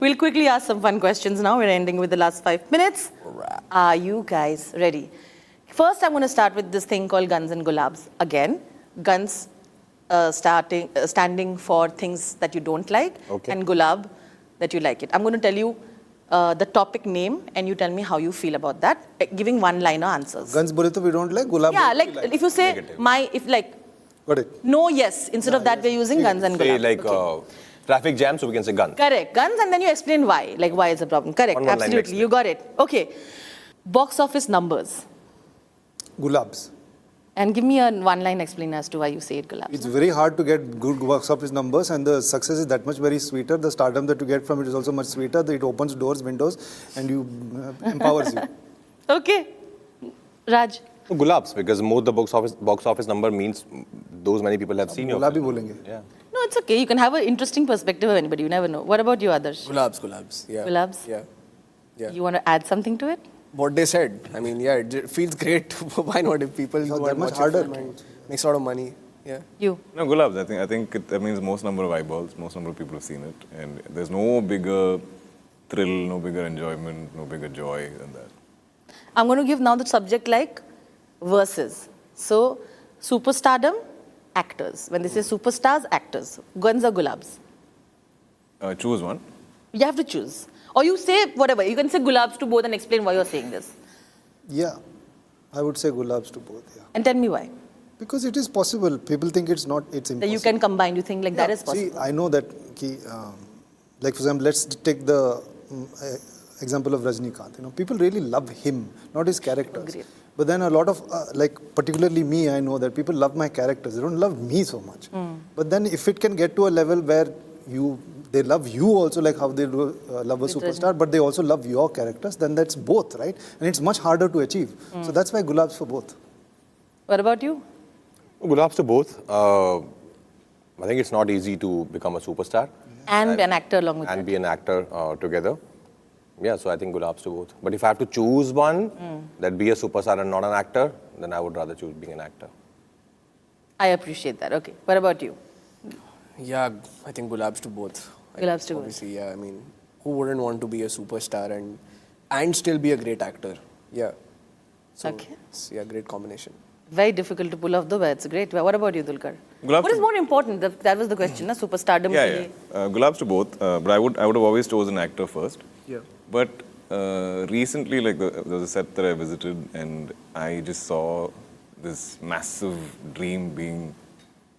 We'll quickly ask some fun questions now. We're ending with the last 5 minutes. Right. Are you guys ready? First, I'm going to start with this thing called Guns and Gulaabs. Again, Guns standing for things that you don't like, Okay. and Gulaab that you like it. I'm going to tell you the topic name, and you tell me how you feel about that, giving one-liner answers. Guns bole to we don't like, Gulaab Yeah, bole like we like. if you say Negative. Got it. no, yes, instead of that, we're using Guns and Say Gulaabs. like Okay. traffic jam, so we can say gun. Correct. Guns, and then you explain why. Like, why is the problem? Correct. One line Absolutely. next You got it. Okay. Box office numbers. Gulaabs. And give me a one-line explanation as to why you say it, Gulaabs. It's very hard to get good box office numbers, and the success is that much very sweeter. The stardom that you get from it is also much sweeter. It opens doors, windows, and you empowers you. Okay. Raj. Gulaabs, because more the box office number means those many people have seen your Gulaab hi film. bolenge. Yeah. No, it's okay. You can have an interesting perspective of anybody. You never know. What about you, Adarsh? Gulaabs, yeah. Gulaabs? Yeah. You want to add something to it? What they said, I mean, yeah, it feels great. Why not? If people It's go that and much watch harder. it and makes a lot of money. Yeah. You. No, Gulaabs. I think that means most number of eyeballs, most number of people have seen it, and there's no bigger thrill, no bigger enjoyment, no bigger joy than that. I'm going to give now the subject like verses. So, superstardom, actors. When they say superstars, actors. Guns or Gulaabs? Choose one. You have to choose. Or you say whatever. You can say Gulaabs to both and explain why you're saying this. Yeah, I would say Gulaabs to both. Yeah, And tell me why. because it is possible. People think it's not. It's impossible. That you can combine. You think like that is possible. See, I know that. Like for example, let's take the example of Rajnikant. You know, people really love him, not his characters. Agreed. But then a lot of, like particularly me, I know that people love my characters. They don't love me so much. But then if it can get to a level where they love you also, like how they love a superstar, but they also love your characters, then that's both, right? And it's much harder to achieve. So that's why Gulaabs for both. What about you? Gulaabs to both. I think it's not easy to become a superstar. And be an actor along with and it. be an actor together. Yeah, so I think Gulaabs to both. But if I have to choose one, that be a superstar and not an actor, then I would rather choose being an actor. I appreciate that. Okay. What about you? Yeah, I think Gulaabs to both. Gulaabs to both. Obviously, yeah. I mean, who wouldn't want to be a superstar and still be a great actor? Yeah. So, Okay. It's, yeah, great combination. Very difficult to pull off the words. Great. What about you, Dulkar? Gulaabs What is to- more important? That was the question, na? Superstardom. Yeah, ke yeah. liye. Gulaabs to both. But I would have always chosen actor first. Yeah. But recently, like there was a set that I visited, and I just saw this massive dream being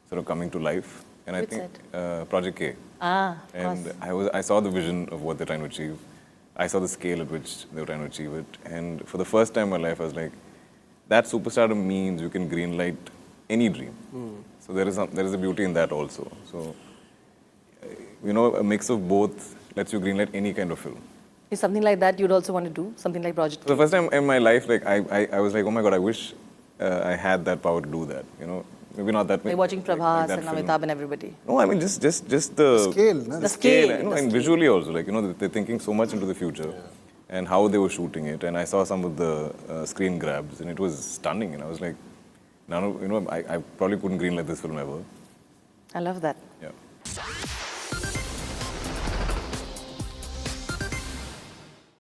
sort of coming to life. And I Which think Project K. Ah, of And course. I saw the vision of what they're trying to achieve. I saw the scale at which they were trying to achieve it. And for the first time in my life, I was like, that superstardom means you can greenlight any dream. So there is a beauty in that also. So, a mix of both lets you greenlight any kind of film. Is something like that you'd also want to do? Something like Project For the first time in my life, like I was like, oh my God, I wish I had that power to do that. Maybe not that. Like watching Prabhas that and film. Amitabh and everybody. No, I mean just the Scale, na? The scale. and the visually also, like they're thinking so much into the future, and how they were shooting it. And I saw some of the screen grabs, and it was stunning. And I was like, I probably couldn't greenlight this film ever. I love that. Yeah.